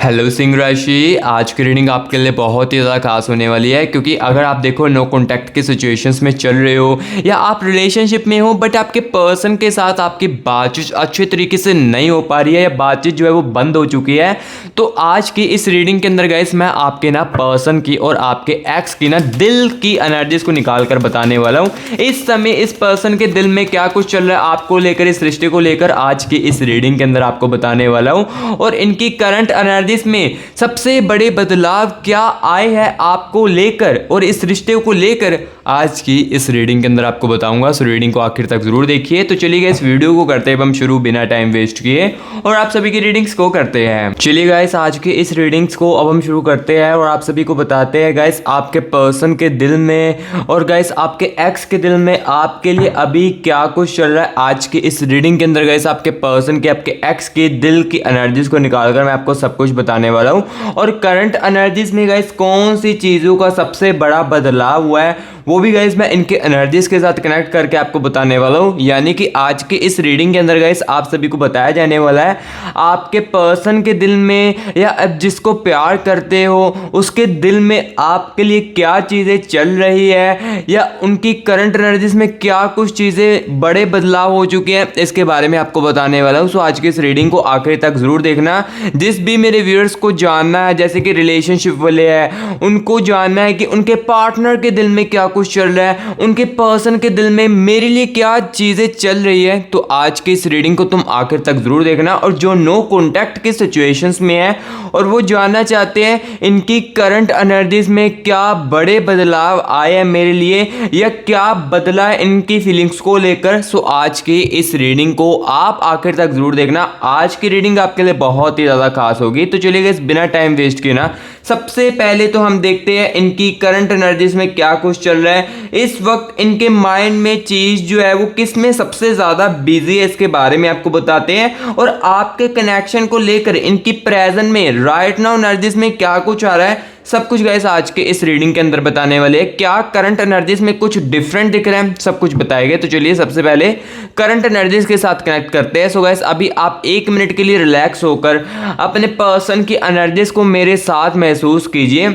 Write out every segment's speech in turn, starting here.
Hello Singh राशि, आज की रीडिंग आपके लिए बहुत ही ज़्यादा खास होने वाली है क्योंकि अगर आप देखो नो कॉन्टैक्ट की सिचुएशंस में चल रहे हो या आप रिलेशनशिप में हो बट आपके पर्सन के साथ आपकी बातचीत अच्छे तरीके से नहीं हो पा रही है या बातचीत जो है वो बंद हो चुकी है, तो आज की इस रीडिंग के अंदर गाइस मैं आपके ना पर्सन की और आपके एक्स की ना दिल की एनर्जीज को निकाल कर बताने वाला हूँ। इस समय इस पर्सन के दिल में क्या कुछ चल रहा है आपको लेकर, इस रिश्ते को लेकर आज की इस रीडिंग के अंदर आपको बताने वाला हूँ। और इनकी करंट एनर्जी में सबसे बड़े बदलाव क्या आए हैं आपको लेकर और इस रिश्ते को लेकर आज की इस रीडिंग के अंदर आपको बताऊंगा। सो रीडिंग को आखिर तक जरूर देखिए। तो चलिए गाइस वीडियो को करते हैं हम शुरू बिना टाइम वेस्ट किए और आप सभी की रीडिंग्स को करते हैं। चलिए गाइस आज की इस रीडिंग्स को अब हम शुरू करते हैं और आप सभी को बताते हैं गाइस आपके पर्सन के दिल में और गाइस आपके एक्स के दिल में आपके लिए अभी क्या कुछ चल रहा है। आज की इस रीडिंग के अंदर गाइस आपके पर्सन के आपके एक्स के दिल की एनर्जीज को निकालकर मैं आपको सब कुछ बताने वाला हूं और करंट एनर्जीज में गाइस कौन सी चीजों का सबसे बड़ा बदलाव हुआ है वो भी गाइस मैं इनके एनर्जीज के साथ कनेक्ट करके आपको बताने वाला हूं। यानी कि आज के इस रीडिंग के अंदर गाइस आप सभी को बताया जाने वाला है आपके पर्सन के दिल में या अब जिसको प्यार करते हो उसके दिल में आपके लिए क्या चीजें चल रही है या उनकी करंट एनर्जीज में क्या कुछ चीजें बड़े बदलाव हो चुके हैं, इसके बारे में आपको बताने वाला हूं। सो आज की इस रीडिंग को आखिर तक जरूर देखना। जिस भी मेरे व्यूअर्स को जानना है जैसे कि रिलेशनशिप वाले हैं उनको जानना है कि उनके पार्टनर के दिल में क्या कुछ चल रहा है, उनके पर्सन के दिल में मेरे लिए क्या चीजें चल रही है, तो आज की इस रीडिंग को तुम आखिर तक जरूर देखना। और जो नो कॉन्टैक्ट की सिचुएशंस में है और वो जानना चाहते हैं इनकी करंट एनर्जीज में क्या बड़े बदलाव आए हैं मेरे लिए या क्या बदला है इनकी फीलिंग्स को लेकर, सो आज की इस रीडिंग को आप आखिर तक जरूर देखना। आज की रीडिंग आपके लिए बहुत ही ज्यादा खास होगी। तो चलिए गाइस बिना टाइम वेस्ट किए ना सबसे पहले तो हम देखते हैं इनकी करंट एनर्जीज में क्या कुछ चल रहा है। इस वक्त इनके माइंड में चीज जो है वो किस में सबसे ज्यादा बिजी है इसके बारे में आपको बताते हैं और आपके कनेक्शन को लेकर इनकी प्रेजेंट में राइट नाउ एनर्जीज में क्या कुछ आ रहा है सब कुछ गाइस आज के इस रीडिंग के अंदर बताने वाले हैं। क्या करंट एनर्जीज में कुछ डिफरेंट दिख रहा है सब कुछ बताएंगे। तो चलिए सबसे पहले करंट एनर्जीज के साथ कनेक्ट करते हैं। सो गाइस अभी आप 1 मिनट के लिए रिलैक्स होकर अपने पर्सन की एनर्जीज को मेरे साथ महसूस कीजिए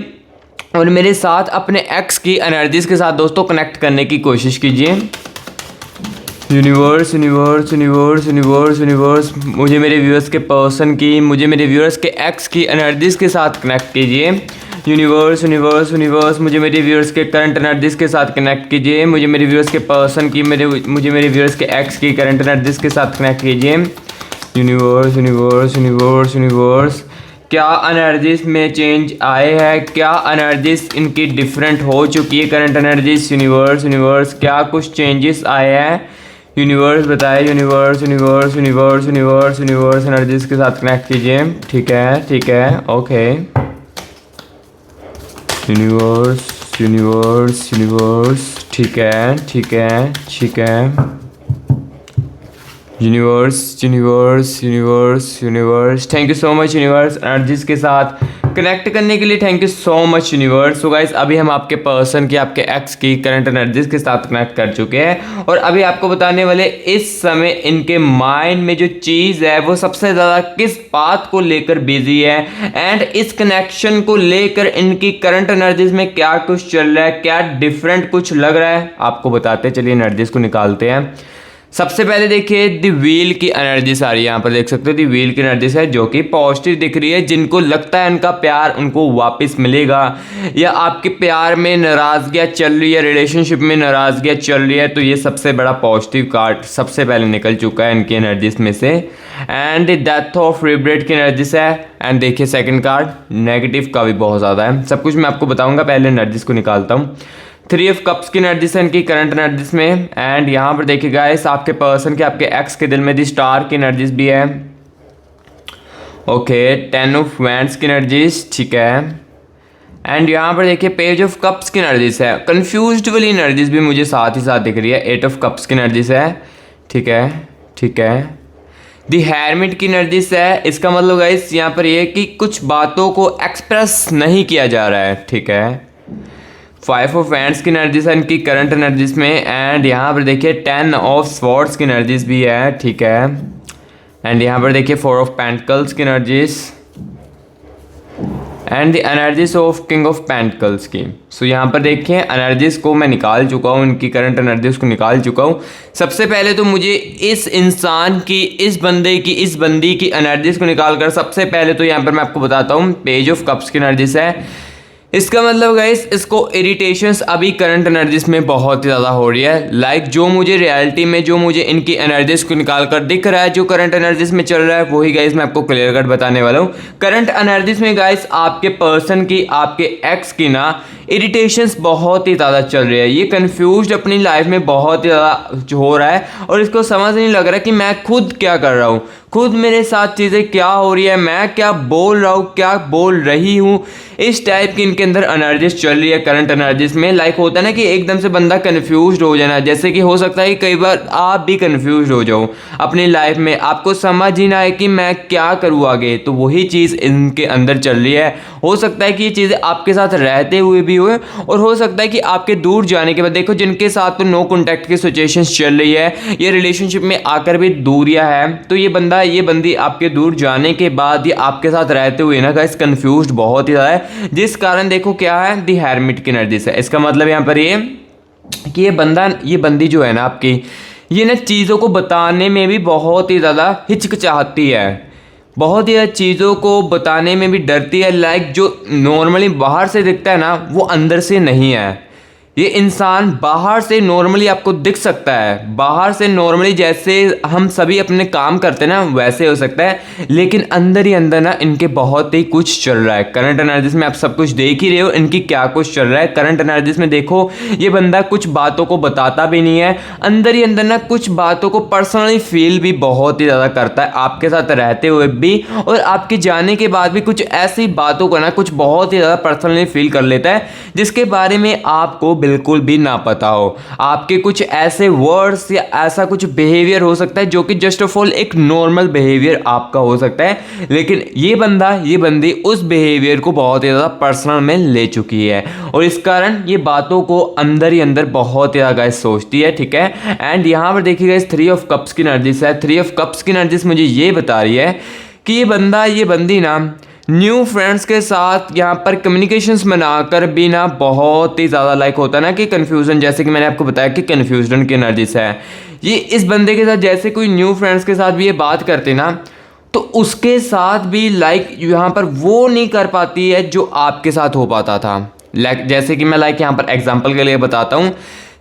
और मेरे साथ अपने एक्स की एनर्जीज के साथ दोस्तों कनेक्ट करने की कोशिश कीजिए। Universe universe universe universe universe मुझे मेरे व्यूअर्स के पर्सन की, मुझे मेरे व्यूअर्स के एक्स की एनर्जीज के साथ कनेक्ट कीजिए। यूनिवर्स यूनिवर्स यूनिवर्स मुझे मेरे व्यूअर्स के करंट एनर्जीज के साथ कनेक्ट कीजिए। मुझे मेरे व्यूअर्स के पर्सन की, मुझे मेरे व्यूअर्स के एक्स की करंट एनर्जीज के साथ कनेक्ट कीजिए। यूनिवर्स यूनिवर्स यूनिवर्स यूनिवर्स क्या एनर्जीज में चेंज आए हैं, क्या एनर्जीज इनकी डिफरेंट हो चुकी है करंट एनर्जीज। यूनिवर्स यूनिवर्स क्या कुछ चेंजेस आए हैं यूनिवर्स बताए। Universe universe universe universe universe energies के साथ कनेक्ट कीजिए। ठीक है ओके। यूनिवर्स यूनिवर्स यूनिवर्स ठीक है। Universe universe universe universe thank you so much universe energies के साथ कनेक्ट करने के लिए। Thank you so much universe. So guys अभी हम आपके पर्सन की, आपके एक्स की करंट एनर्जीज के साथ कनेक्ट कर चुके हैं और अभी आपको बताने वाले इस समय इनके माइंड में जो चीज है वो सबसे ज्यादा किस बात को लेकर बिजी है एंड इस कनेक्शन को लेकर इनकी करंट एनर्जीज में क्या कुछ चल रहा है, क्या डिफरेंट कुछ लग रहा है आपको बताते। चलिए एनर्जीज को निकालते हैं। सबसे पहले देखिए दी व्हील की एनर्जीज आ रही है, यहाँ पर देख सकते हो दी व्हील की एनर्जीज है जो कि पॉजिटिव दिख रही है। जिनको लगता है उनका प्यार उनको वापस मिलेगा या आपके प्यार में नाराजगियाँ चल रही है, रिलेशनशिप में नाराजगियाँ चल रही है, तो ये सबसे बड़ा पॉजिटिव कार्ड सबसे पहले निकल चुका है इनकी एनर्जीज में से। एंड डेथ ऑफ रिग्रेट की एनर्जीज है। एंड देखिए सेकेंड कार्ड नेगेटिव का भी बहुत ज़्यादा है। सब कुछ मैं आपको बताऊँगा, पहले एनर्जीज को निकालता हूँ। 3 ऑफ कप्स की एनर्जीज है इनकी करंट एनर्जीज में। एंड यहाँ पर देखिए गाइस आपके पर्सन के, आपके एक्स के दिल में दी स्टार की एनर्जीज भी है। ओके 10 ऑफ वैंड्स की एनर्जीज ठीक है। एंड यहाँ पर देखिए पेज ऑफ कप्स की एनर्जीज है। कंफ्यूज्ड वाली एनर्जीज भी मुझे साथ ही साथ दिख रही है। 8 ऑफ कप्स की एनर्जीज है। ठीक है। दी हेरमिट की एनर्जीज है। इसका मतलब गाइस यहाँ पर ये कि कुछ बातों को एक्सप्रेस नहीं किया जा रहा है। ठीक है। 5 ऑफ वैंड्स की एनर्जीज है इनकी करंट एनर्जीज में। एंड यहाँ पर देखिए 10 ऑफ स्वॉर्ड्स की एनर्जीज भी है। ठीक है। एंड यहाँ पर देखिए 4 ऑफ पेंटिकल्स की energies. And the energies of king of pentacles की। सो यहाँ पर देखिए एनर्जीज को मैं निकाल चुका हूँ, इनकी करंट एनर्जीज को निकाल चुका हूँ। सबसे पहले तो मुझे इस इंसान की, इस बंदे की, इस बंदी की एनर्जीज को निकाल कर सबसे पहले तो यहाँ पर मैं आपको बताता हूँ पेज ऑफ कप्स की एनर्जीज है। इसका मतलब गाइस इसको इरिटेशंस अभी करंट एनर्जीज में बहुत ही ज़्यादा हो रही है। लाइक जो मुझे रियलिटी में जो मुझे इनकी एनर्जीज को निकाल कर दिख रहा है, जो करंट एनर्जीज में चल रहा है, वही गाइस मैं आपको क्लियर कट बताने वाला हूँ। करंट एनर्जीज में गाइस आपके पर्सन की, आपके एक्स की ना इरिटेशंस बहुत ही ज़्यादा चल रही है। ये कंफ्यूज अपनी लाइफ में बहुत ही ज़्यादा हो रहा है और इसको समझ नहीं लग रहा कि मैं खुद क्या कर रहा हूँ, खुद मेरे साथ चीज़ें क्या हो रही है, मैं क्या बोल रहा हूँ, क्या बोल रही हूँ। इस टाइप की इनके अंदर एनर्जीज चल रही है करंट एनर्जीज में। लाइक होता है ना कि एकदम से बंदा कंफ्यूज हो जाना, जैसे कि हो सकता है कि कई बार आप भी कंफ्यूज हो जाओ अपनी लाइफ में, आपको समझ ही ना आए कि मैं क्या करूँ आगे। तो वही चीज़ इनके अंदर चल रही है। हो सकता है कि ये चीज़ें आपके साथ रहते हुए भी हुए और हो सकता है कि आपके दूर जाने के बाद, देखो जिनके साथ तो नो कॉन्टैक्ट की सिचुएशंस चल रही है, ये रिलेशनशिप में आकर भी दूरियां है, तो ये बंदा, ये बंदी आपके दूर जाने के बाद ये आपके साथ रहते हुए ना गाइस कंफ्यूज्ड बहुत ही ज़्यादा है। जिस कारण देखो क्या है, दी हेरमिट की एनर्जी से। इसका मतलब यहाँ पर ये कि ये बंदा, ये बंदी जो है ना आपकी, ये ना चीज़ों को बताने में भी बहुत ही ज़्यादा हिचकिचाती है, बहुत ही चीज़ों को बताने में भी डरती है। लाइक जो नॉर्मली बाहर से दिखता है ना, वो अंदर से नहीं है। ये इंसान बाहर से नॉर्मली आपको दिख सकता है, बाहर से नॉर्मली जैसे हम सभी अपने काम करते हैं ना वैसे हो सकता है, लेकिन अंदर ही अंदर ना इनके बहुत ही कुछ चल रहा है। करंट एनर्जीज में आप सब कुछ देख ही रहे हो इनकी क्या कुछ चल रहा है। करंट एनर्जीज में देखो ये बंदा कुछ बातों को बताता भी नहीं है, अंदर ही अंदर ना कुछ बातों को पर्सनली फील भी बहुत ही ज़्यादा करता है, आपके साथ रहते हुए भी और आपके जाने के बाद भी कुछ ऐसी बातों को ना कुछ बहुत ही ज़्यादा पर्सनली फील कर लेता है जिसके बारे में आपको बिल्कुल भी ना पता हो। आपके कुछ ऐसे वर्ड्स या ऐसा कुछ बिहेवियर हो सकता है जो कि जस्ट ऑफ ऑल एक नॉर्मल बिहेवियर आपका हो सकता है, लेकिन ये बंदा, ये बंदी उस बिहेवियर को बहुत ही ज़्यादा पर्सनल में ले चुकी है और इस कारण ये बातों को अंदर ही अंदर बहुत ही ज़्यादा गाइस सोचती है। ठीक है, एंड यहाँ पर देखिए गाइस 3 ऑफ कप्स की एनर्जीज है। 3 ऑफ कप्स की एनर्जीज मुझे ये बता रही है कि ये बंदा, ये बंदी ना न्यू फ्रेंड्स के साथ यहाँ पर कम्युनिकेशंस बनाकर भी ना बहुत ही ज़्यादा लाइक होता है ना कि कन्फ्यूज़न, जैसे कि मैंने आपको बताया कि कन्फ्यूजन की एनर्जीज है। ये इस बंदे के साथ जैसे कोई न्यू फ्रेंड्स के साथ भी ये बात करते ना, तो उसके साथ भी लाइक यहाँ पर वो नहीं कर पाती है जो आपके साथ हो पाता था। लाइक जैसे कि मैं लाइक यहाँ पर एग्जाम्पल के लिए बताता हूँ,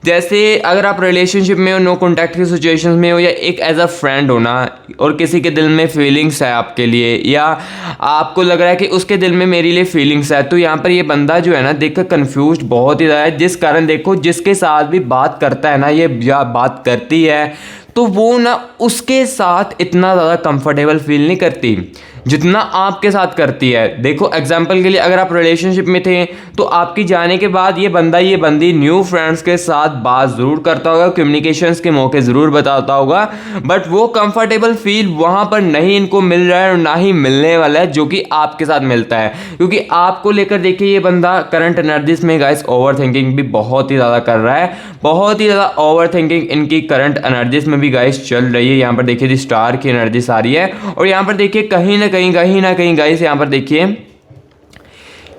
जैसे अगर आप रिलेशनशिप में हो, नो कॉन्टैक्ट की सिचुएशंस में हो, या एक एज अ फ्रेंड हो ना और किसी के दिल में फीलिंग्स है आपके लिए, या आपको लग रहा है कि उसके दिल में मेरे लिए फीलिंग्स है, तो यहाँ पर ये बंदा जो है ना देखकर कंफ्यूज्ड बहुत ही ज़्यादा है। जिस कारण देखो जिसके साथ भी बात करता है ना ये, या बात करती है, तो वो ना उसके साथ इतना ज़्यादा कंफर्टेबल फील नहीं करती जितना आपके साथ करती है। देखो एग्जाम्पल के लिए अगर आप रिलेशनशिप में थे तो आपकी जाने के बाद ये बंदा, ये बंदी न्यू फ्रेंड्स के साथ बात ज़रूर करता होगा, कम्युनिकेशंस के मौके ज़रूर बताता होगा, बट वो कंफर्टेबल फील वहाँ पर नहीं इनको मिल रहा है और ना ही मिलने वाला है जो कि आपके साथ मिलता है। क्योंकि आपको लेकर देखिए ये बंदा करंट एनर्जीज में गाइस ओवर थिंकिंग भी बहुत ही ज़्यादा कर रहा है, बहुत ही ज़्यादा ओवर थिंकिंग इनकी करंट एनर्जीज में भी गाइस चल रही है। यहाँ पर देखिए स्टार की एनर्जीज आ रही है और यहाँ पर देखिए कहीं ना कहीं गाइस यहाँ पर देखिए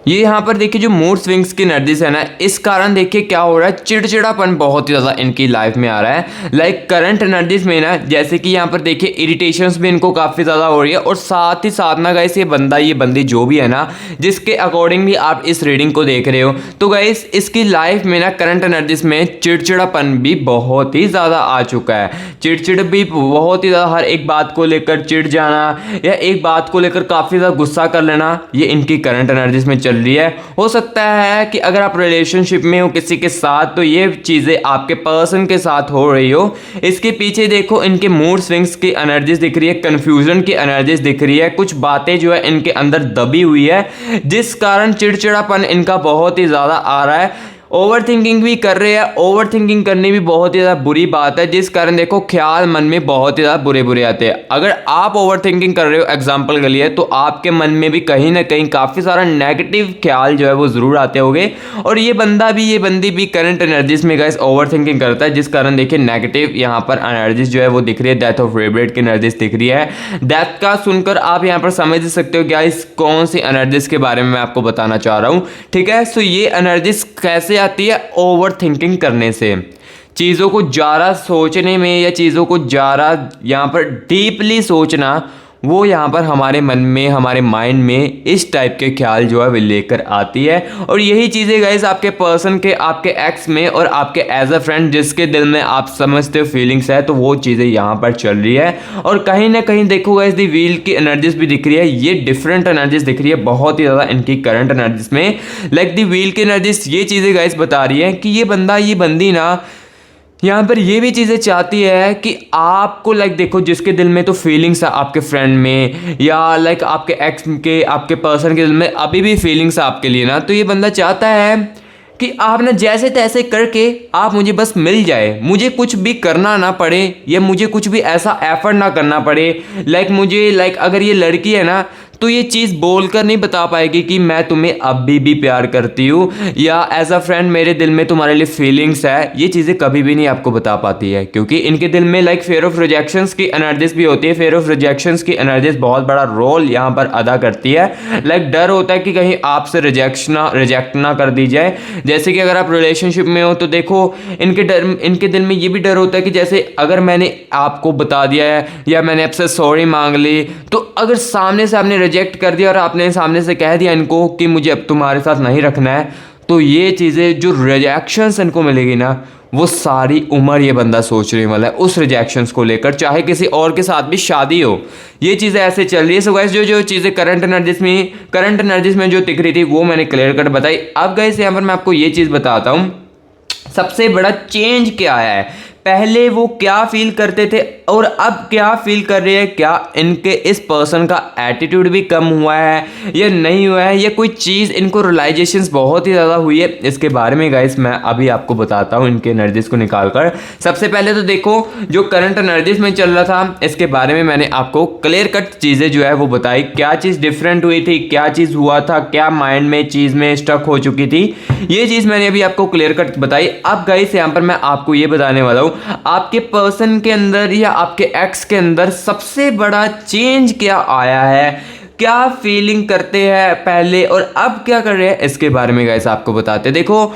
ये यहाँ पर देखिए जो मूड स्विंग्स की एनर्जीज है ना, इस कारण देखिए क्या हो रहा है, चिड़चिड़ापन बहुत ही ज़्यादा इनकी लाइफ में आ रहा है। लाइक करंट एनर्जीज में ना जैसे कि यहाँ पर देखिए इरिटेशंस भी इनको काफ़ी ज़्यादा हो रही है और साथ ही साथ ना गाइस ये बंदा, ये बंदी जो भी है ना, जिसके अकॉर्डिंग भी आप इस रीडिंग को देख रहे हो, तो गाइस इसकी लाइफ में ना करंट एनर्जीज में चिड़चिड़ापन भी बहुत ही ज़्यादा आ चुका है। चिड़चिड़ भी बहुत ही ज़्यादा, हर एक बात को लेकर चिढ़ जाना या एक बात को लेकर काफ़ी ज़्यादा गुस्सा कर लेना, ये इनकी करंट एनर्जीज में चल रही है। हो सकता है कि अगर आप रिलेशनशिप में हो किसी के साथ तो ये चीजें आपके पर्सन के साथ हो रही हो। इसके पीछे देखो इनके मूड स्विंग्स की एनर्जीज दिख रही है, कंफ्यूजन की एनर्जीज दिख रही है, कुछ बातें जो है इनके अंदर दबी हुई है जिस कारण चिड़चिड़ापन इनका बहुत ही ज्यादा आ रहा है ओवर थिंकिंग भी कर रहे हैं। ओवर थिंकिंग करनी भी बहुत ही ज़्यादा बुरी बात है, जिस कारण देखो ख्याल मन में बहुत ही ज़्यादा बुरे बुरे आते हैं। अगर आप ओवर थिंकिंग कर रहे हो एग्जाम्पल के लिए, तो आपके मन में भी कहीं ना कहीं काफ़ी सारा नेगेटिव ख्याल जो है वो ज़रूर आते होंगे। और ये बंदी भी करंट एनर्जीज में गाइस ओवर थिंकिंग करता है, जिस कारण देखिए नेगेटिव यहाँ पर एनर्जीज जो है वो दिख रही है। डेथ ऑफ फेवरेट की एनर्जीज दिख रही है। डेथ का सुनकर आप यहाँ पर समझ सकते हो गाइस कौन सी एनर्जीज के बारे में मैं आपको बताना चाह रहा हूँ, ठीक है। सो ये एनर्जीज कैसे आती है? ओवर थिंकिंग करने से, चीज़ों को ज़्यादा सोचने में, या चीज़ों को ज़्यादा यहाँ पर डीपली सोचना, वो यहाँ पर हमारे मन में, हमारे माइंड में इस टाइप के ख्याल जो है वो लेकर आती है। और यही चीज़ें गाइस आपके पर्सन के, आपके एक्स में और आपके एज अ फ्रेंड जिसके दिल में आप समझते हो फीलिंग्स है, तो वो चीज़ें यहाँ पर चल रही है। और कहीं ना कहीं देखो गाइस दी व्हील की एनर्जीज भी दिख रही है। ये डिफरेंट एनर्जीज दिख रही है बहुत ही ज़्यादा इनकी करंट एनर्जीज में। लाइक दी व्हील की एनर्जीज ये चीज़ें गाइस बता रही है कि ये बंदा, ये बंदी ना यहाँ पर ये भी चीज़ें चाहती है कि आपको लाइक देखो, जिसके दिल में तो फीलिंग्स है आपके फ्रेंड में, या लाइक आपके एक्स के, आपके पर्सन के दिल में अभी भी फीलिंग्स है आपके लिए ना, तो ये बंदा चाहता है कि आप ना जैसे तैसे करके आप मुझे बस मिल जाए, मुझे कुछ भी करना ना पड़े, या मुझे कुछ भी ऐसा एफर्ट ना करना पड़े। लाइक मुझे लाइक अगर ये लड़की है ना, तो ये चीज़ बोलकर नहीं बता पाएगी कि मैं तुम्हें अभी भी प्यार करती हूँ, या एज अ फ्रेंड मेरे दिल में तुम्हारे लिए फीलिंग्स है। ये चीज़ें कभी भी नहीं आपको बता पाती है, क्योंकि इनके दिल में लाइक फेयर ऑफ रिजेक्शंस की एनर्जीज भी होती है। फेयर ऑफ रिजेक्शंस की एनर्जीज बहुत बड़ा रोल यहाँ पर अदा करती है। लाइक डर होता है कि कहीं आपसे रिजेक्ट ना कर दी जाए। जैसे कि अगर आप रिलेशनशिप में हो, तो देखो इनके दिल में ये भी डर होता है कि जैसे अगर मैंने आपको बता दिया है, या मैंने आपसे सॉरी मांग ली, तो अगर सामने से आपने रिजेक्ट कर दिया और आपने सामने से कह दिया इनको कि मुझे अब तुम्हारे साथ नहीं रखना है, तो ये चीज़ें जो रिजेक्शंस इनको मिलेगी ना, वो सारी उम्र ये बंदा सोचने वाला है उस रिजेक्शंस को लेकर, चाहे किसी और के साथ भी शादी हो। ये चीज़ें ऐसे चल रही है। सो गाइस जो चीज़ें करंट एनर्जीज में जो दिख रही थी, वो मैंने क्लियर कट बताई। अब गाइस यहाँ पर मैं आपको ये चीज़ बताता हूँ, सबसे बड़ा चेंज क्या है। पहले वो क्या फील करते थे और अब क्या फील कर रहे हैं। क्या इनके इस पर्सन का एटीट्यूड भी कम हुआ है या नहीं हुआ है, या कोई चीज़ इनको रियलाइजेशंस बहुत ही ज़्यादा हुई है, इसके बारे में गाइस मैं अभी आपको बताता हूँ इनके एनर्जीज को निकाल कर। सबसे पहले तो देखो जो करंट एनर्जीज में चल रहा था, इसके बारे में मैंने आपको क्लियर कट चीज़ें जो है वो बताई। क्या चीज़ डिफरेंट हुई थी, क्या चीज़ हुआ था, क्या माइंड में चीज़ में स्टक हो चुकी थी, ये चीज़ मैंने अभी आपको क्लियर कट बताई। अब गाइस यहाँ पर मैं आपको ये बताने वाला हूँ, आपके पर्सन के अंदर या आपके एक्स के अंदर सबसे बड़ा चेंज क्या आया है, क्या फीलिंग करते हैं पहले और अब क्या कर रहे हैं, इसके बारे में गाइस आपको बताते। देखो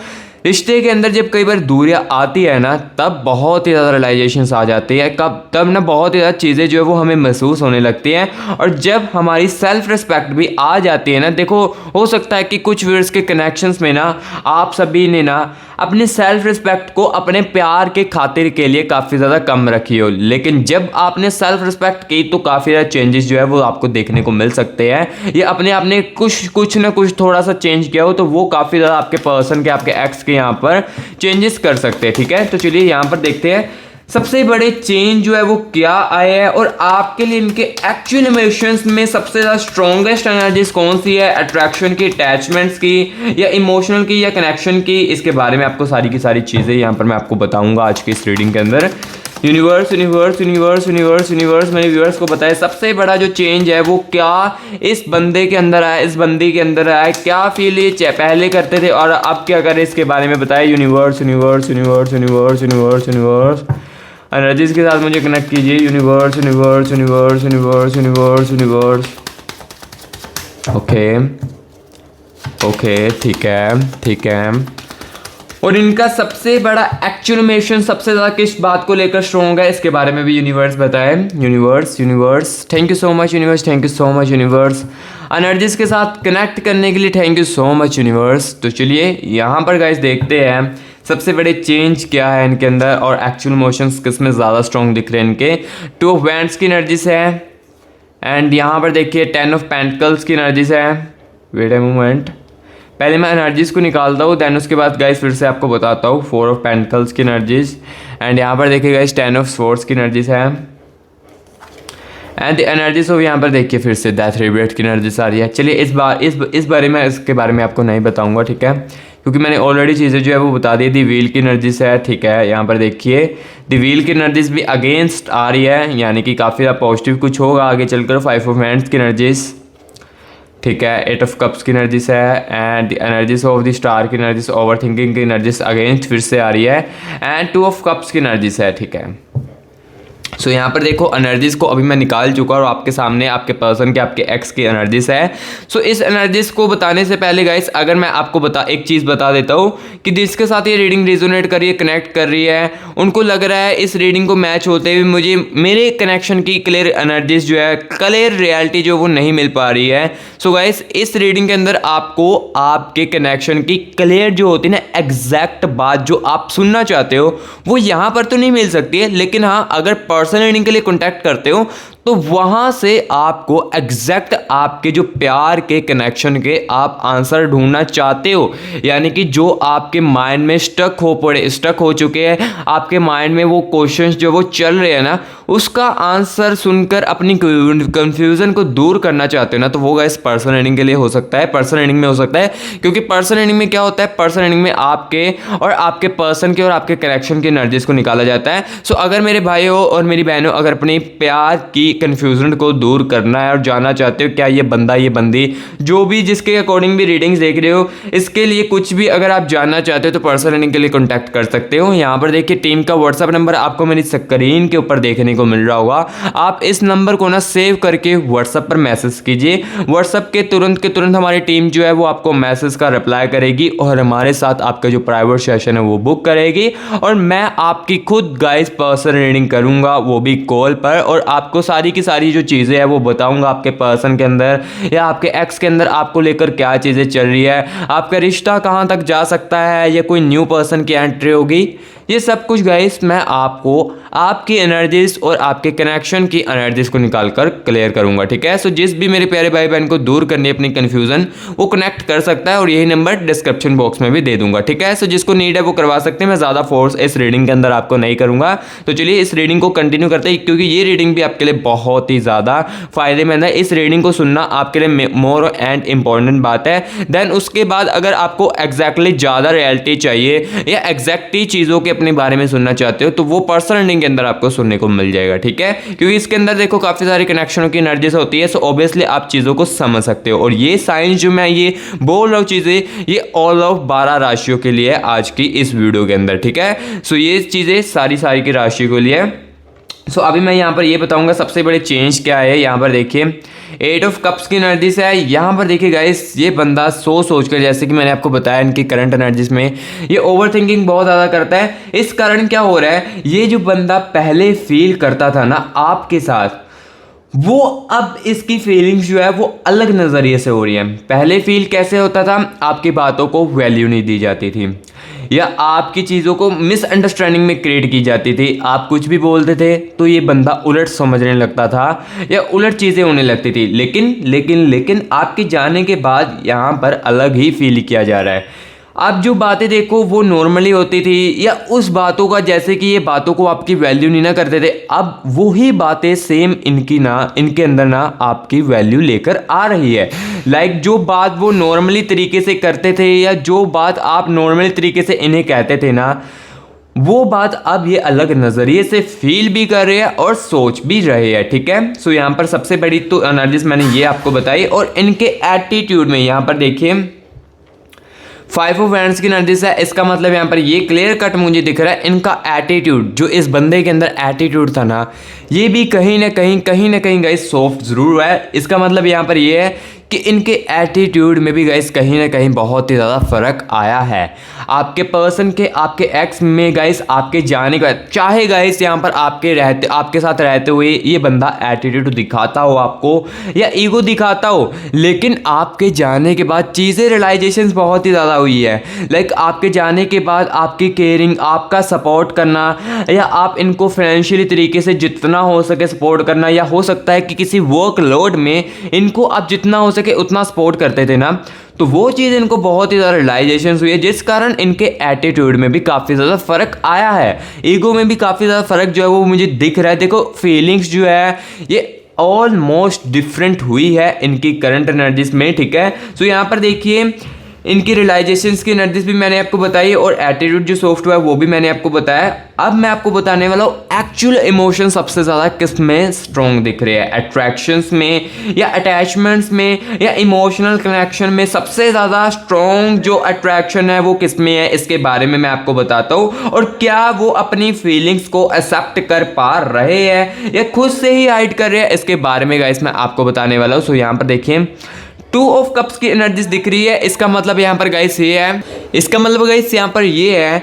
रिश्ते के अंदर जब कई बार दूरियां आती है ना, तब बहुत ही ज़्यादा रियलाइजेशंस आ जाती है। तब ना बहुत ही ज़्यादा चीज़ें जो है वो हमें महसूस होने लगती हैं। और जब हमारी सेल्फ रिस्पेक्ट भी आ जाती है ना, देखो हो सकता है कि कुछ व्यूअर्स के कनेक्शंस में ना आप सभी ने ना अपने सेल्फ रिस्पेक्ट को अपने प्यार के खातिर के लिए काफ़ी ज़्यादा कम रखी हो, लेकिन जब आपने सेल्फ रिस्पेक्ट की तो काफ़ी ज़्यादा चेंजेस जो है वो आपको देखने को मिल सकते हैं। या अपने आपने कुछ ना कुछ थोड़ा सा चेंज किया हो, तो वो काफ़ी ज़्यादा आपके पर्सन के, आपके एक्स के यहाँ पर चेंजेस कर सकते हैं। ठीक है, तो चलिए यहाँ पर देखते हैं सबसे बड़े चेंज जो है वो क्या आए हैं और आपके लिए इनके एक्चुअल इमोशंस में सबसे ज़्यादा स्ट्रॉन्गेस्ट एनर्जीज कौन सी है, अट्रैक्शन की, अटैचमेंट्स की, या इमोशनल की, या कनेक्शन की। इसके बारे में आपको सारी की सारी चीज़ें यहाँ पर मैं आपको बताऊंगा आज की इस रीडिंग के अंदर। Universe universe universe universe universe मेरे व्यूअर्स को बताए सबसे बड़ा जो चेंज है वो क्या इस बंदे के अंदर आया, इस बंदी के अंदर आया, क्या फील ये पहले करते थे और अब क्या करें, इसके बारे में बताए। Universe universe universe universe universe universe energies के साथ मुझे कनेक्ट कीजिए। Universe universe universe universe universe universe okay okay ठीक है। और इनका सबसे बड़ा एक्चुअल इमोशन सबसे ज़्यादा किस बात को लेकर स्ट्रॉन्ग है, इसके बारे में भी यूनिवर्स बताए। Universe universe thank you so much universe, thank you so much universe. Energies के साथ कनेक्ट करने के लिए thank you so much universe. तो चलिए यहाँ पर गाइस देखते हैं सबसे बड़े चेंज क्या है इनके अंदर और एक्चुअल इमोशंस किस में ज़्यादा स्ट्रॉन्ग दिख रहे हैं इनके। 2 ऑफ वैंड्स की एनर्जीज है एंड यहाँ पर देखिए 10 ऑफ पेंटिकल्स की एनर्जीज है। वेट अ मोमेंट, पहले मैं एनर्जीज को निकालता हूँ, देन उसके बाद गाइस फिर से आपको बताता हूँ 4 ऑफ पेंटिकल्स की एनर्जीज एंड यहाँ पर देखिए गाइस 10 ऑफ स्वॉर्ड्स की एनर्जीज है एंड एनर्जीज हो यहाँ पर देखिए फिर से डेथ रिग्रेट की एनर्जीज आ रही है। चलिए इस बारे में इसके बारे में आपको नहीं बताऊंगा, ठीक है, क्योंकि मैंने ऑलरेडी चीज़ें जो है वो बता दी थी। व्हील की एनर्जी से है, ठीक है। यहाँ पर देखिए द व्हील की एनर्जीज भी अगेंस्ट आ रही है, यानी कि काफ़ी ज़्यादा पॉजिटिव कुछ होगा आगे चलकर। 5 ऑफ हैंड्स की एनर्जीज, ठीक है। 8 ऑफ कप्स की एनर्जीज है and energies of the star की एनर्जीज, ओवर थिंकिंग की एनर्जीज अगेंस्ट फिर से आ रही है एंड 2 ऑफ कप्स की एनर्जीज है, ठीक है। सो यहाँ पर देखो एनर्जीज को अभी मैं निकाल चुका और आपके सामने आपके पर्सन के, आपके एक्स की एनर्जीज है। सो इस एनर्जीज को बताने से पहले गाइस अगर मैं आपको एक चीज़ बता देता हूँ कि जिसके साथ ये रीडिंग रेजोनेट कर रही है, कनेक्ट कर रही है, उनको लग रहा है इस रीडिंग को मैच होते हुए मुझे मेरे कनेक्शन की क्लियर एनर्जीज जो है, क्लियर रियलिटी जो वो नहीं मिल पा रही है। सो गाइस इस रीडिंग के अंदर आपको आपके कनेक्शन की क्लियर जो होती है ना, एग्जैक्ट बात जो आप सुनना चाहते हो वो यहाँ पर तो नहीं मिल सकती है, लेकिन हाँ अगर पर्सनल रीडिंग के लिए कॉन्टैक्ट करते हो तो वहां से आपको एग्जैक्ट आपके जो प्यार के कनेक्शन के आप आंसर ढूंढना चाहते हो, यानी कि जो आपके माइंड में स्टक हो चुके हैं, आपके माइंड में वो क्वेश्चंस जो वो चल रहे हैं ना, उसका आंसर सुनकर अपनी कंफ्यूजन को दूर करना चाहते हो ना, तो वो गाइस पर्सनल रीडिंग के लिए हो सकता है, पर्सनल रीडिंग में हो सकता है। क्योंकि पर्सनल रीडिंग में क्या होता है, पर्सनल रीडिंग में आपके और आपके पर्सन के और आपके कनेक्शन की एनर्जीज को निकाला जाता है। सो अगर मेरे भाइयों और मेरी बहनों अगर अपनी प्यार की कंफ्यूजन को दूर करना है और जानना चाहते हो क्या ये बंदा, ये बंदी, जो भी जिसके अकॉर्डिंग भी रीडिंग्स देख रहे हो, इसके लिए कुछ भी अगर आप जानना चाहते हो तो पर्सनल रीडिंग के लिए कॉन्टैक्ट कर सकते हो। यहाँ पर देखिए टीम का व्हाट्सएप नंबर आपको मेरी स्क्रीन के ऊपर देखने को मिल रहा होगा। आप इस नंबर को ना सेव करके व्हाट्सएप पर मैसेज कीजिए। व्हाट्सएप के तुरंत हमारी टीम जो है वो आपको मैसेज का रिप्लाई करेगी और हमारे साथ आपका जो प्राइवेट सेशन है वो बुक करेगी और मैं आपकी खुद गाइस पर्सनल रीडिंग करूंगा, वो भी कॉल पर, और आपको सारी की सारी जो चीज़ें हैं वो बताऊंगा आपके पर्सन के अंदर या आपके एक्स के अंदर आपको लेकर क्या चीज़ें चल रही है, आपका रिश्ता कहां तक जा सकता है या कोई न्यू पर्सन की एंट्री होगी। ये सब कुछ गाइस मैं आपको आपकी एनर्जीज और आपके कनेक्शन की एनर्जीज को निकालकर क्लियर करूंगा, ठीक है। सो जिस भी मेरे प्यारे भाई बहन को दूर करनी है अपनी कंफ्यूजन, वो कनेक्ट कर सकता है और यही नंबर डिस्क्रिप्शन बॉक्स में भी दे दूंगा, ठीक है। सो जिसको नीड है वो करवा सकते हैं, मैं ज़्यादा फोर्स इस रीडिंग के अंदर आपको नहीं करूंगा। तो चलिए इस रीडिंग को कंटिन्यू करते हैं, क्योंकि ये रीडिंग भी आपके लिए बहुत ही ज़्यादा फायदेमंद है। इस रीडिंग को सुनना आपके लिए मोर एंड इंपॉर्टेंट बात है। देन उसके बाद अगर आपको एग्जैक्टली ज़्यादा रियलिटी चाहिए या एग्जैक्टली चीज़ों के अपने बारे में सुनना चाहते हो तो वो पर्सनल रीडिंग के अंदर आपको सुनने को मिल जाएगा, ठीक है। क्योंकि इसके अंदर देखो काफ़ी सारी कनेक्शनों की एनर्जीज होती है, सो ऑब्वियसली आप चीज़ों को समझ सकते हो। और ये साइंस जो मैं ये बोल रहा हूँ चीज़ें, ये ऑल ऑफ 12 राशियों के लिए आज की इस वीडियो के अंदर, ठीक है। सो ये चीज़ें सारी की राशि के लिए। सो अभी मैं यहाँ पर ये बताऊंगा सबसे बड़े चेंज क्या है। यहाँ पर देखिए 8 ऑफ कप्स की एनर्जी से है। यहाँ पर देखिए गाइस ये बंदा सोच कर, जैसे कि मैंने आपको बताया इनकी करंट एनर्जीज में ये ओवर थिंकिंग बहुत ज़्यादा करता है। इस कारण क्या हो रहा है, ये जो बंदा पहले फील करता था ना आपके साथ, वो अब इसकी फीलिंग्स जो है वो अलग नज़रिए से हो रही है। पहले फील कैसे होता था, आपकी बातों को वैल्यू नहीं दी जाती थी या आपकी चीज़ों को मिसअंडरस्टैंडिंग में क्रिएट की जाती थी। आप कुछ भी बोलते थे तो ये बंदा उलट समझने लगता था या उलट चीज़ें होने लगती थी। लेकिन आपके जाने के बाद यहाँ पर अलग ही फील किया जा रहा है। आप जो बातें देखो वो नॉर्मली होती थी या उस बातों का, जैसे कि ये बातों को आपकी वैल्यू नहीं ना करते थे, अब वही बातें सेम इनके अंदर ना आपकी वैल्यू लेकर आ रही है। लाइक जो बात वो नॉर्मली तरीके से करते थे या जो बात आप नॉर्मली तरीके से इन्हें कहते थे ना, वो बात अब ये अलग नज़रिए से फील भी कर रहे हैं और सोच भी रहे हैं, ठीक है। सो यहाँ पर सबसे बड़ी तो एनर्जीज मैंने ये आपको बताई। और इनके एटीट्यूड में यहाँ पर देखिए 5 ऑफ हैंड्स की एनर्जीज है। इसका मतलब यहाँ पर ये क्लियर कट मुझे दिख रहा है इनका एटीट्यूड, जो इस बंदे के अंदर एटीट्यूड था ना, ये भी कहीं ना कहीं गाइस सॉफ्ट जरूर है। इसका मतलब यहाँ पर ये है कि इनके एटीट्यूड में भी गाइस कहीं ना कहीं बहुत ही ज़्यादा फ़र्क आया है। आपके पर्सन के, आपके एक्स में गाइस आपके जाने के बाद, चाहे गाइस यहाँ पर आपके साथ रहते हुए ये बंदा एटीट्यूड दिखाता हो आपको या ईगो दिखाता हो, लेकिन आपके जाने के बाद चीज़ें रियलाइजेशंस बहुत ही ज़्यादा हुई है। लाइक आपके जाने के बाद आपकी केयरिंग, आपका सपोर्ट करना या आप इनको फाइनेंशियली तरीके से जितना हो सके सपोर्ट करना, या हो सकता है कि किसी वर्कलोड में इनको आप जितना हो सके उतना सपोर्ट करते थे ना, तो वो चीज़ इनको बहुत ही ज़्यादा रियलाइजेशन हुई है, जिस कारण इनके एटीट्यूड में भी काफ़ी ज़्यादा फ़र्क आया है। ईगो में भी काफ़ी ज़्यादा फ़र्क जो है वो मुझे दिख रहा है। देखो फीलिंग्स जो है ये ऑलमोस्ट डिफरेंट हुई है इनकी करंट एनर्जीज में, ठीक है। सो यहाँ पर देखिए इनकी रियलाइजेशंस की एनर्जीज भी मैंने आपको बताई और एटीट्यूड जो सॉफ्ट हुआ है वो भी मैंने आपको बताया। अब मैं आपको बताने वाला हूँ एक्चुअल इमोशन सबसे ज़्यादा किस में स्ट्रॉन्ग दिख रहे हैं, अट्रैक्शंस में या अटैचमेंट्स में या इमोशनल कनेक्शन में सबसे ज़्यादा स्ट्रॉन्ग जो अट्रैक्शन है वो किस में है, इसके बारे में मैं आपको बताता हूँ। और क्या वो अपनी फीलिंग्स को एक्सेप्ट कर पा रहे हैं या खुद से ही हाइड कर रहे हैं, इसके बारे में गाइस मैं आपको बताने वाला हूँ। सो यहाँ पर देखिए 2 ऑफ कप्स की एनर्जीज दिख रही है। इसका मतलब यहाँ पर गाइस ये है, इसका मतलब गाइस यहाँ पर ये है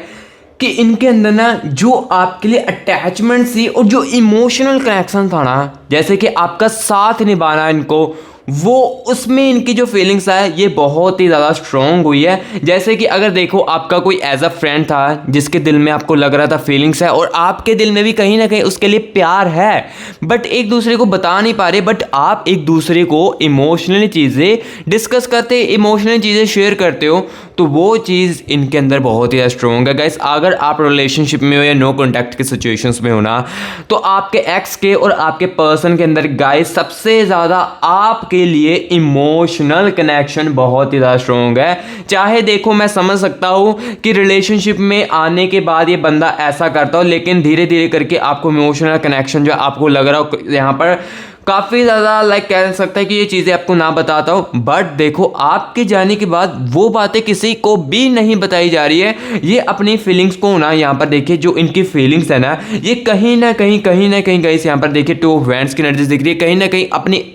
कि इनके अंदर ना जो आपके लिए अटैचमेंट थी और जो इमोशनल कनेक्शन था ना, जैसे कि आपका साथ निभाना इनको, वो उसमें इनकी जो फीलिंग्स है ये बहुत ही ज़्यादा स्ट्रॉन्ग हुई है। जैसे कि अगर देखो आपका कोई एज अ फ्रेंड था जिसके दिल में आपको लग रहा था फीलिंग्स है और आपके दिल में भी कहीं ना कहीं उसके लिए प्यार है, बट एक दूसरे को बता नहीं पा रहे, बट आप एक दूसरे को इमोशनली चीज़ें डिस्कस करते, इमोशनल चीज़ें शेयर करते हो, तो वो चीज़ इनके अंदर बहुत ही स्ट्रॉन्ग है गाइस। अगर आप रिलेशनशिप में हो या नो कॉन्टैक्ट के सिचुएशंस में हो ना, तो आपके एक्स के और आपके पर्सन के अंदर गाइस सबसे ज़्यादा आपके लिए इमोशनल कनेक्शन बहुत ही ज़्यादा स्ट्रॉन्ग है। चाहे देखो मैं समझ सकता हूँ कि रिलेशनशिप में आने के बाद ये बंदा ऐसा करता हो, लेकिन धीरे धीरे करके आपको इमोशनल कनेक्शन जो आपको लग रहा हो यहाँ पर काफ़ी ज़्यादा लाइक कह सकता है कि ये चीज़ें आपको ना बताता हूँ, बट देखो आपके जाने के बाद वो बातें किसी को भी नहीं बताई जा रही है। ये अपनी फीलिंग्स को ना यहाँ पर देखिए, जो इनकी फीलिंग्स है ना, ये कहीं ना कहीं गाइस यहाँ पर देखिए 2 ऑफ वैंड्स की एनर्जीज दिख रही है। कहीं ना कहीं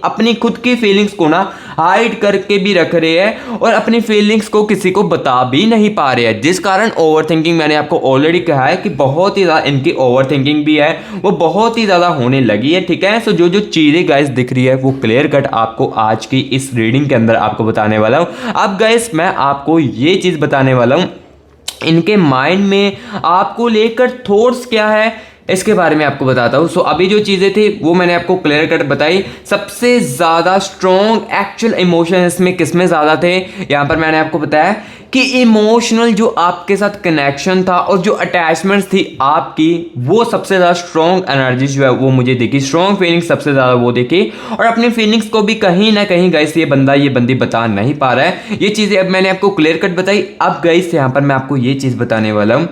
अपनी खुद की फीलिंग्स को ना हाइड करके भी रख रहे हैं और अपनी फीलिंग्स को किसी को बता भी नहीं पा रहे हैं, जिस कारण ओवर थिंकिंग, मैंने आपको ऑलरेडी कहा है कि बहुत ही ज़्यादा इनकी ओवर थिंकिंग भी है, वो बहुत ही ज़्यादा होने लगी है। ठीक है, सो जो चीज़ें गाइस दिख रही है वो क्लियर कट आपको आज की इस रीडिंग के अंदर आपको बताने वाला हूं। अब गाइस मैं आपको ये चीज बताने वाला हूं, इनके माइंड में आपको लेकर थॉट्स क्या है इसके बारे में आपको बताता हूँ। सो अभी जो चीज़ें थी वो मैंने आपको क्लियर कट बताई। सबसे ज़्यादा स्ट्रॉन्ग एक्चुअल इमोशन इसमें किस में ज़्यादा थे, यहाँ पर मैंने आपको बताया कि इमोशनल जो आपके साथ कनेक्शन था और जो अटैचमेंट्स थी आपकी, वो सबसे ज़्यादा स्ट्रॉन्ग एनर्जी जो है वो मुझे दिखी, स्ट्रॉन्ग फीलिंग्स सबसे ज़्यादा वो दिखी। और अपनी फीलिंग्स को भी कहीं ना कहीं गाइस ये बंदी बता नहीं पा रहा है। ये चीज़ें अब मैंने आपको क्लियर कट बताई। अब गाइस यहाँ पर मैं आपको ये चीज़ बताने वाला हूँ,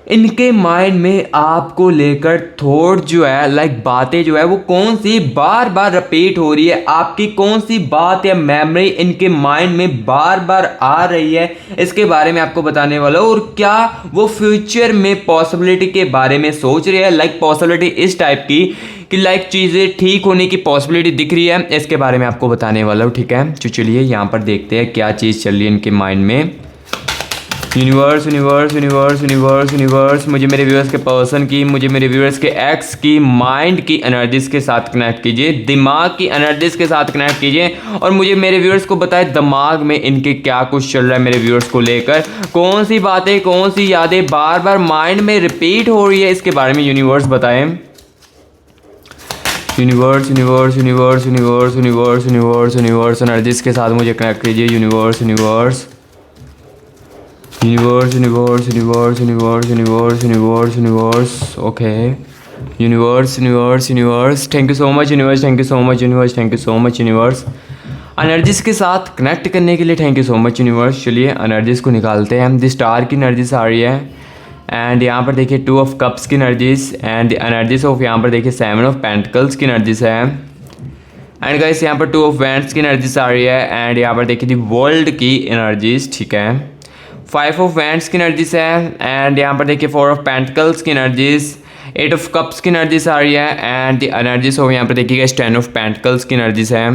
इनके माइंड में आपको लेकर थॉट जो है, लाइक बातें जो है वो कौन सी बार बार रिपीट हो रही है, आपकी कौन सी बात या मेमोरी इनके माइंड में बार बार आ रही है, इसके बारे में आपको बताने वाला हूँ। और क्या वो फ्यूचर में पॉसिबिलिटी के बारे में सोच रहे हैं, लाइक पॉसिबिलिटी इस टाइप की कि लाइक चीज़ें ठीक होने की पॉसिबिलिटी दिख रही है, इसके बारे में आपको बताने वाला हूँ। ठीक है, तो चलिए यहाँ पर देखते हैं क्या चीज़ चल रही है इनके माइंड में। Universe universe universe universe universe मुझे मेरे व्यूअर्स के पर्सन की, मुझे मेरे व्यूअर्स के एक्स की माइंड की एनर्जीज के साथ कनेक्ट कीजिए, दिमाग की एनर्जीज के साथ कनेक्ट कीजिए और मुझे मेरे व्यूअर्स को बताएं दिमाग में इनके क्या कुछ चल रहा है, मेरे व्यूअर्स को लेकर कौन सी बातें, कौन सी यादें बार बार माइंड में रिपीट हो रही है, इसके बारे में यूनिवर्स बताएं। Universe universe universe universe universe universe universe energies के साथ मुझे कनेक्ट कीजिए। Universe universe universe universe universe universe universe universe universe okay, universe universe universe thank you so much universe, thank you so much universe, thank you so much universe. Energies के साथ connect करने के लिए thank you so much universe. चलिए energies को निकालते हैं। हम द स्टार की एनर्जीज आ रही है एंड यहाँ पर देखिए 2 ऑफ कप्स की एनर्जीज एंड एनर्जीज ऑफ यहाँ पर देखिए 7 ऑफ पेंटिकल्स की एनर्जीज है एंड गाइस यहाँ पर 2 ऑफ वैंड्स की एनर्जीज आ रही है एंड यहाँ पर देखिए दी वर्ल्ड की एनर्जीज। ठीक है, 5 ऑफ वैंड्स की एनर्जीज है एंड यहाँ पर देखिए 4 ऑफ पेंटिकल्स की एनर्जीज, 8 ऑफ कप्स की एनर्जीज आ रही है एंड द एनर्जीज ऑफ यहाँ पर देखिएगा 10 ऑफ पेंटिकल्स की एनर्जीज है,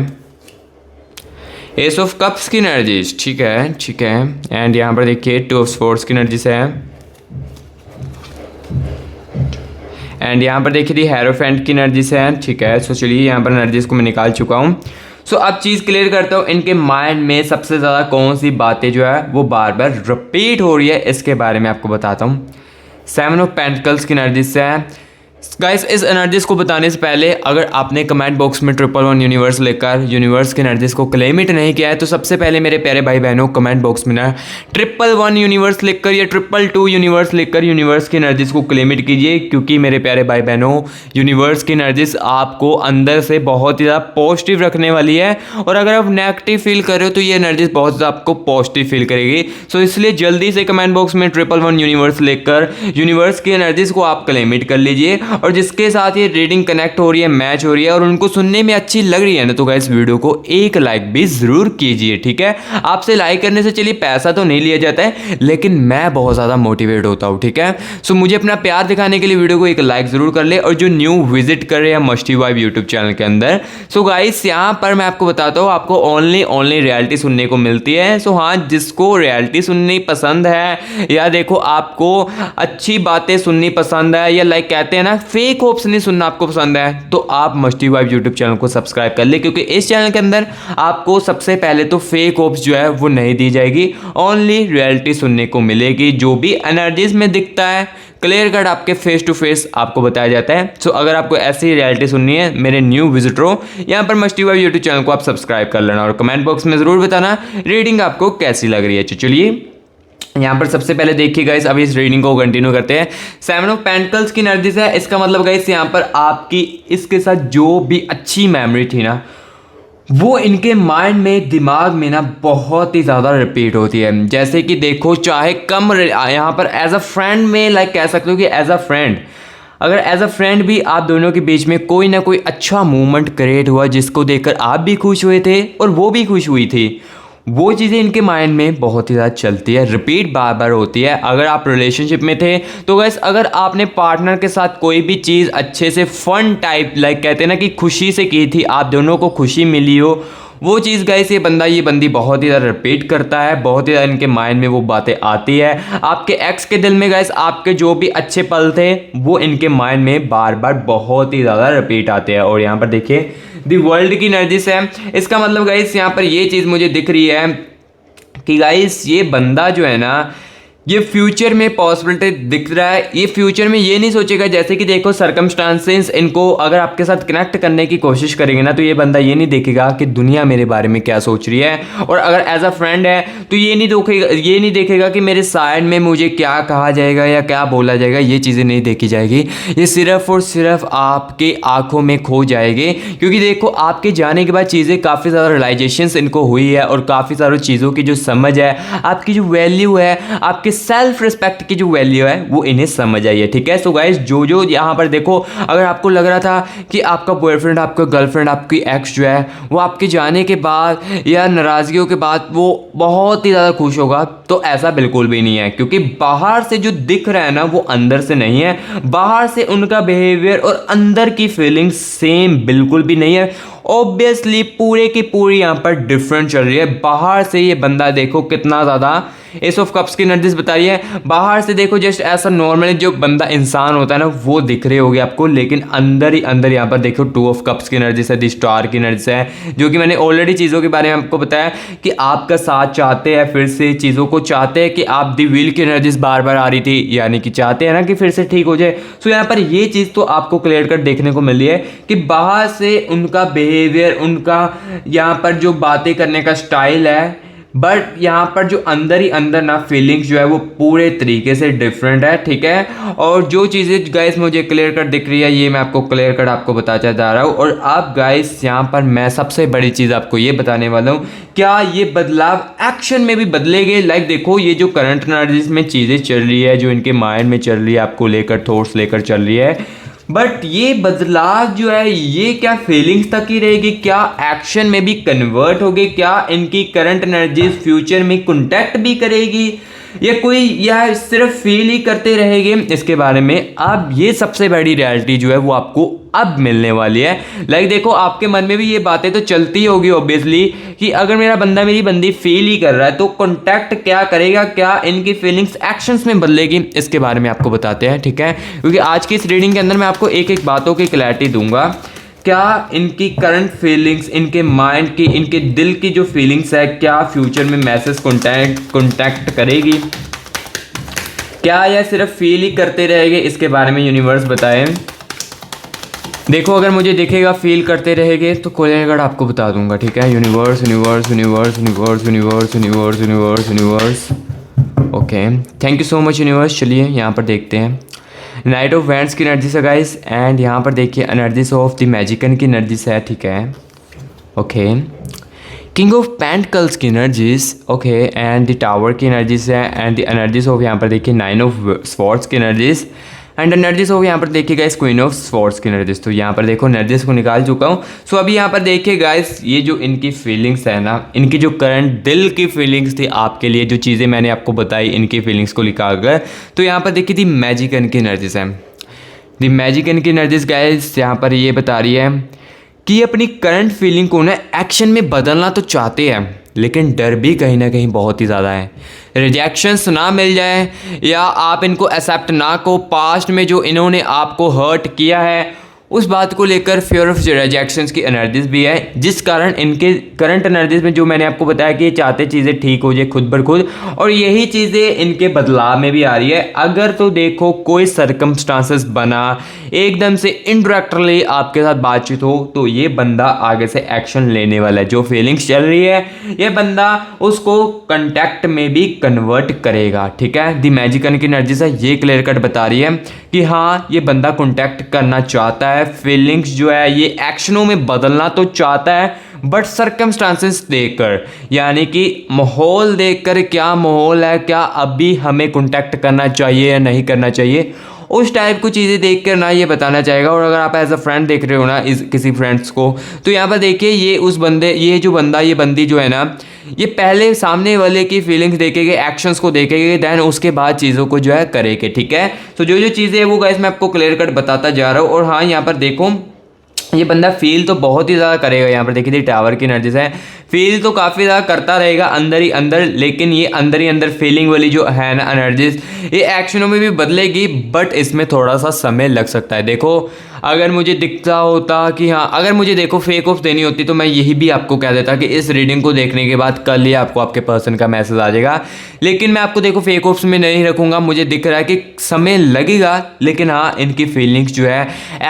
एस ऑफ कप्स की एनर्जीज। ठीक है, ठीक है, एंड यहाँ पर देखिए 2 ऑफ स्पोर्ट्स की एनर्जीज है एंड यहाँ पर देखिए दी हेरोफेंट की एनर्जीज है। ठीक है, सो चलिए यहाँ पर एनर्जीज को मैं निकाल चुका हूँ। सो अब चीज़ क्लियर करता हूँ, इनके माइंड में सबसे ज़्यादा कौन सी बातें जो है वो बार बार रिपीट हो रही है, इसके बारे में आपको बताता हूँ। 7 ऑफ पेंटिकल्स की एनर्जीज है, गाइस इस एनर्जीज को बताने से पहले अगर आपने कमेंट बॉक्स में 111 यूनिवर्स लेकर यूनिवर्स के एनर्जीज को क्लेम इट नहीं किया है तो सबसे पहले मेरे प्यारे भाई बहनों कमेंट बॉक्स में ना 111 यूनिवर्स लिखकर या 222 यूनिवर्स लिखकर यूनिवर्स की एनर्जीज को क्लेम इट कीजिए, क्योंकि मेरे प्यारे भाई बहनों यूनिवर्स की एनर्जीज आपको अंदर से बहुत ही ज़्यादा पॉजिटिव रखने वाली है, और अगर आप नेगेटिव फील कर रहे हो तो ये एनर्जीज बहुत ज़्यादा आपको पॉजिटिव फील करेगी। सो इसलिए जल्दी से कमेंट बॉक्स में 111 यूनिवर्स लिखकर यूनिवर्स की एनर्जीज को आप क्लेम इट कर लीजिए, और जिसके साथ ये रीडिंग कनेक्ट हो रही है, मैच हो रही है और उनको सुनने में अच्छी लग रही है ना, तो गाइस वीडियो को एक लाइक भी जरूर कीजिए। ठीक है, आपसे लाइक करने से चलिए पैसा तो नहीं लिया जाता है, लेकिन मैं बहुत ज़्यादा मोटिवेट होता हूँ। ठीक है, सो मुझे अपना प्यार दिखाने के लिए वीडियो को एक लाइक जरूर कर ले, और जो न्यू विजिट कर रहे हैं मस्टी वाइब यूट्यूब चैनल के अंदर, सो गाइस यहाँ पर मैं आपको बताता हूँ आपको ओनली रियलिटी सुनने को मिलती है। सो हाँ, जिसको रियलिटी सुननी पसंद है या देखो आपको अच्छी बातें सुननी पसंद है, या लाइक कहते हैं ना फेक होप्स नहीं सुनना आपको पसंद है, तो आप मस्टी वाइब यूट्यूब चैनल को सब्सक्राइब कर ले, क्योंकि इस चैनल के अंदर आपको सबसे पहले तो फेक होप्स जो है वो नहीं दी जाएगी, ओनली रियलिटी सुनने को मिलेगी। जो भी एनर्जीज में दिखता है क्लियर कट आपके फेस टू फेस आपको बताया जाता है। सो अगर आपको ऐसी रियलिटी सुननी है मेरे न्यू विजिटर हो, यहाँ पर मस्टी वाइब यूट्यूब चैनल को आप सब्सक्राइब कर लेना, और कमेंट बॉक्स में जरूर बताना रीडिंग आपको कैसी लग रही है। चलिए यहाँ पर सबसे पहले देखिए गाइस, अभी इस रीडिंग को कंटिन्यू करते हैं। 7 ऑफ पेंटिकल्स की एनर्जीज है, इसका मतलब गाइस यहाँ पर आपकी इसके साथ जो भी अच्छी मेमोरी थी ना वो इनके माइंड में दिमाग में ना बहुत ही ज़्यादा रिपीट होती है। जैसे कि देखो चाहे कम यहाँ पर एज अ फ्रेंड में लाइक कह सकते हो कि एज अ फ्रेंड, अगर एज अ फ्रेंड भी आप दोनों के बीच में कोई ना कोई अच्छा मूवमेंट क्रिएट हुआ जिसको देखकर आप भी खुश हुए थे और वो भी खुश हुई थी, वो चीज़ें इनके माइंड में बहुत ही ज़्यादा चलती है, रिपीट बार बार होती है। अगर आप रिलेशनशिप में थे तो गैस अगर आपने पार्टनर के साथ कोई भी चीज़ अच्छे से फन टाइप लाइक कहते हैं ना कि खुशी से की थी, आप दोनों को खुशी मिली हो, वो चीज़ गैस ये बंदी बहुत ही ज़्यादा रिपीट करता है, बहुत ही ज़्यादा इनके माइंड में वो बातें आती है। आपके एक्स के दिल में गैस आपके जो भी अच्छे पल थे वो इनके माइंड में बार बार बहुत ही ज़्यादा रिपीट आते हैं। और यहाँ पर देखिए दी वर्ल्ड की एनर्जी से है, इसका मतलब गाइस यहाँ पर ये चीज़ मुझे दिख रही है कि गाइस ये बंदा जो है ना ये फ्यूचर में पॉसिबिलिटी दिख रहा है। ये फ्यूचर में ये नहीं सोचेगा, जैसे कि देखो सर्कमस्टांसेस इनको अगर आपके साथ कनेक्ट करने की कोशिश करेंगे ना तो ये बंदा ये नहीं देखेगा कि दुनिया मेरे बारे में क्या सोच रही है, और अगर एज अ फ्रेंड है तो ये नहीं देखेगा कि मेरे साइड में मुझे क्या कहा जाएगा या क्या बोला जाएगा, ये चीज़ें नहीं देखी जाएगी। ये सिर्फ और सिर्फ आपके आंखों में खो जाएगी, क्योंकि देखो आपके जाने के बाद चीज़ें काफ़ी ज़्यादा रियलाइजेशंस इनको हुई है, और काफ़ी सारी चीज़ों की जो समझ है, आपकी जो वैल्यू है, आपके सेल्फ रिस्पेक्ट की जो वैल्यू है वो इन्हें समझ आई है। ठीक है, सो गाइस जो यहाँ पर देखो अगर आपको लग रहा था कि आपका बॉयफ्रेंड, आपका गर्लफ्रेंड, आपकी एक्स जो है वो आपके जाने के बाद या नाराज़गियों के बाद वो बहुत ही ज़्यादा खुश होगा, तो ऐसा बिल्कुल भी नहीं है, क्योंकि बाहर से जो दिख रहा है ना वो अंदर से नहीं है। बाहर से उनका बिहेवियर और अंदर की फीलिंग्स सेम बिल्कुल भी नहीं है। ऑब्वियसली पूरे की पूरी यहाँ पर डिफरेंट चल रही है। बाहर से ये बंदा देखो कितना ज़्यादा एस ऑफ कप्स की एनर्जीज बता रही है, बाहर से देखो जस्ट ऐसा नॉर्मली जो बंदा इंसान होता है ना वो दिख रहे होगे आपको, लेकिन अंदर ही अंदर यहाँ पर देखो 2 ऑफ कप्स की एनर्जीज है, द स्टार की एनर्जीज है, जो कि मैंने ऑलरेडी चीज़ों के बारे में आपको बताया कि आपका साथ चाहते हैं, फिर से चीज़ों को चाहते हैं कि आप द व्हील की एनर्जीज बार बार आ रही थी, यानी कि चाहते हैं ना कि फिर से ठीक हो जाए। सो यहाँ पर ये चीज़ तो आपको क्लियर कट देखने को मिली है कि बाहर से उनका बिहेवियर, उनका यहाँ पर जो बातें करने का स्टाइल है, बट यहाँ पर जो अंदर ही अंदर ना फीलिंग्स जो है वो पूरे तरीके से डिफरेंट है। ठीक है, और जो चीज़ें गाइस मुझे क्लियर कट दिख रही है ये मैं आपको क्लियर कट आपको बताता जा रहा हूँ। और अब गाइस यहाँ पर मैं सबसे बड़ी चीज़ आपको ये बताने वाला हूँ, क्या ये बदलाव एक्शन में भी बदलेंगे। लाइक देखो ये जो करंट एनर्जीज में चीज़ें चल रही है, जो इनके माइंड में चल रही है, आपको लेकर थॉट्स लेकर चल रही है, बट ये बदलाव जो है ये क्या फीलिंग्स तक ही रहेगी, क्या एक्शन में भी कन्वर्ट होगी, क्या इनकी करंट एनर्जीज फ्यूचर में कॉन्टैक्ट भी करेगी, या कोई या सिर्फ फील ही करते रहेंगे, इसके बारे में अब ये सबसे बड़ी रियलिटी जो है वो आपको अब मिलने वाली है। लाइक देखो आपके मन में भी ये बातें तो चलती होगी ऑब्वियसली कि अगर मेरा बंदा मेरी बंदी फील ही कर रहा है तो कॉन्टैक्ट क्या करेगा, क्या इनकी फीलिंग्स एक्शंस में बदलेगी, इसके बारे में आपको बताते हैं। ठीक है, क्योंकि आज की इस रीडिंग के अंदर मैं आपको एक एक बातों की क्लैरिटी दूंगा, क्या इनकी करंट फीलिंग्स, इनके माइंड की, इनके दिल की जो फीलिंग्स है क्या फ्यूचर में मैसेज कॉन्टैक्ट करेगी, क्या यह सिर्फ फील ही करते रहेंगे, इसके बारे में यूनिवर्स बताएं। देखो अगर मुझे दिखेगा फील करते रहेंगे तो क्लियर कट आपको बता दूंगा, ठीक है। Universe universe universe universe universe universe universe universe. Okay, thank you so much universe. चलिए यहाँ पर देखते हैं नाइट ऑफ वैंड्स की एनर्जी से गाइस, एंड यहाँ पर देखिए एनर्जीज ऑफ द मैजिकन की एनर्जी से है, ठीक है। ओके, किंग ऑफ पेंटिकल्स की energies, okay, and the tower की एनर्जीज है, एंड द एनर्जीज ऑफ यहाँ पर देखिए नाइन ऑफ स्वॉर्ड्स की एनर्जीज, एंड एनर्जीज ऑफ यहाँ पर देखिए गाइस क्वीन ऑफ स्वॉर्ड्स की एनर्जीज। तो यहाँ पर देखो एनर्जीज को निकाल चुका हूँ। सो अभी यहाँ पर देखिए गाइस ये जो इनकी फीलिंग्स है ना, इनकी जो करंट दिल की फीलिंग्स थी आपके लिए, जो चीज़ें मैंने आपको बताई इनकी फीलिंग्स को निकाल कर, तो यहाँ पर देखिए दी मैजिकन की एनर्जीज है। दी मैजिकन की एनर्जीज गाइस यहाँ पर ये बता रही है कि अपनी करंट फीलिंग को ना एक्शन में बदलना तो चाहते हैं, लेकिन डर भी कहीं ना कहीं बहुत ही ज़्यादा है। रिजेक्शंस ना मिल जाए या आप इनको एक्सेप्ट ना को, पास्ट में जो इन्होंने आपको हर्ट किया है उस बात को लेकर फियर ऑफ रिजेक्शंस की एनर्जीज भी है, जिस कारण इनके करंट एनर्जीज में जो मैंने आपको बताया कि ये चाहते चीज़ें ठीक हो जाए खुद ब खुद, और यही चीज़ें इनके बदलाव में भी आ रही है। अगर तो देखो कोई सर्कमस्टांसेस बना, एकदम से इनडायरेक्टली आपके साथ बातचीत हो, तो ये बंदा आगे से एक्शन लेने वाला है। जो फीलिंग्स चल रही है ये बंदा उसको कंटेक्ट में भी कन्वर्ट करेगा, ठीक है। दी मैजिकन की एनर्जी से ये क्लियर कट बता रही है कि हाँ ये बंदा कॉन्टैक्ट करना चाहता है, फीलिंग्स जो है ये एक्शनों में बदलना तो चाहता है, बट सर्कमस्टांसेस देखकर, यानी कि माहौल देखकर, क्या माहौल है, क्या अभी हमें कॉन्टैक्ट करना चाहिए या नहीं करना चाहिए, उस टाइप को चीज़ें देख कर ना ये बताना चाहेगा। और अगर आप एज अ फ्रेंड देख रहे हो ना इस किसी फ्रेंड्स को, तो यहाँ पर देखिए ये उस बंदे, ये जो बंदा, ये बंदी जो है ना, ये पहले सामने वाले की फीलिंग्स देखेंगे, एक्शंस को देखेंगे, देन उसके बाद चीज़ों को जो है करेंगे, ठीक है। तो जो जो चीज़ें है वो गाइस मैं आपको क्लियर कट बताता जा रहा हूँ। और हाँ यहाँ पर देखो ये बंदा फील तो बहुत ही ज़्यादा करेगा। यहाँ पर देखिए टावर की एनर्जीज है, फील तो काफ़ी ज़्यादा करता रहेगा अंदर ही अंदर, लेकिन ये अंदर ही अंदर फीलिंग वाली जो है ना एनर्जीज, ये एक्शनों में भी बदलेगी, बट इसमें थोड़ा सा समय लग सकता है। देखो अगर मुझे दिखता होता कि हाँ, अगर मुझे देखो फेक ऑफ देनी होती तो मैं यही भी आपको कह देता कि इस रीडिंग को देखने के बाद कल ही आपको आपके पर्सन का मैसेज आ जाएगा, लेकिन मैं आपको देखो फेक ऑफ्स में नहीं रखूँगा। मुझे दिख रहा है कि समय लगेगा, लेकिन हाँ इनकी फीलिंग्स जो है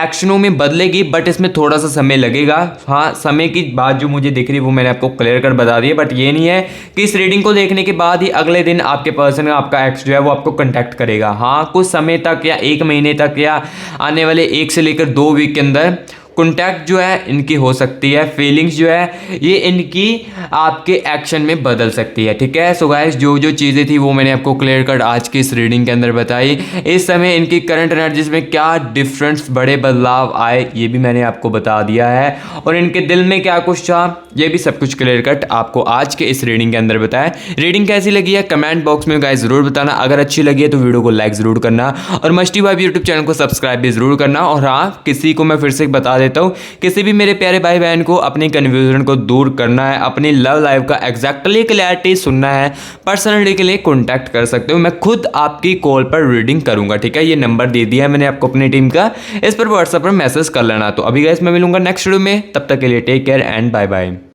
एक्शनों में बदलेगी, बट इसमें थोड़ा सा समय लगेगा। हाँ समय की बात जो मुझे दिख रही है वो मैंने आपको क्लियर कर बता दी है, बट ये नहीं है कि इस रीडिंग को देखने के बाद ही अगले दिन आपके पर्सन आपका एक्स जो है वो आपको कॉन्टैक्ट करेगा। हाँ कुछ समय तक या एक महीने तक या आने वाले 1 से लेकर 2 वीक के अंदर कॉन्टैक्ट जो है इनकी हो सकती है, फीलिंग्स जो है ये इनकी आपके एक्शन में बदल सकती है, ठीक है। सो गाइस जो जो चीज़ें थी वो मैंने आपको क्लियर कट आज की इस रीडिंग के अंदर बताई। इस समय इनकी करंट एनर्जीज में क्या डिफरेंस, बड़े बदलाव आए, ये भी मैंने आपको बता दिया है, और इनके दिल में क्या कुछ था ये भी सब कुछ क्लियर कट आपको आज के इस रीडिंग के अंदर बताया। रीडिंग कैसी लगी है कमेंट बॉक्स में गाइस ज़रूर बताना। अगर अच्छी लगी है तो वीडियो को लाइक ज़रूर करना, और मस्ती वाइब यूट्यूब चैनल को सब्सक्राइब भी ज़रूर करना। और हाँ किसी को मैं फिर से बता देता हूँ, किसी भी मेरे प्यारे भाई बहन को अपनी कन्फ्यूजन को दूर करना है, अपनी लव लाइफ का एग्जैक्टली क्लैरिटी सुनना है, पर्सनली के लिए कॉन्टैक्ट कर सकते हो। मैं खुद आपकी कॉल पर रीडिंग करूंगा, ठीक है। ये नंबर दे दिया है मैंने आपको अपनी टीम का, इस पर व्हाट्सएप पर मैसेज कर लेना। तो अभी गाइस मैं मिलूंगा नेक्स्ट वीडियो में, तब तक के लिए take care and bye bye.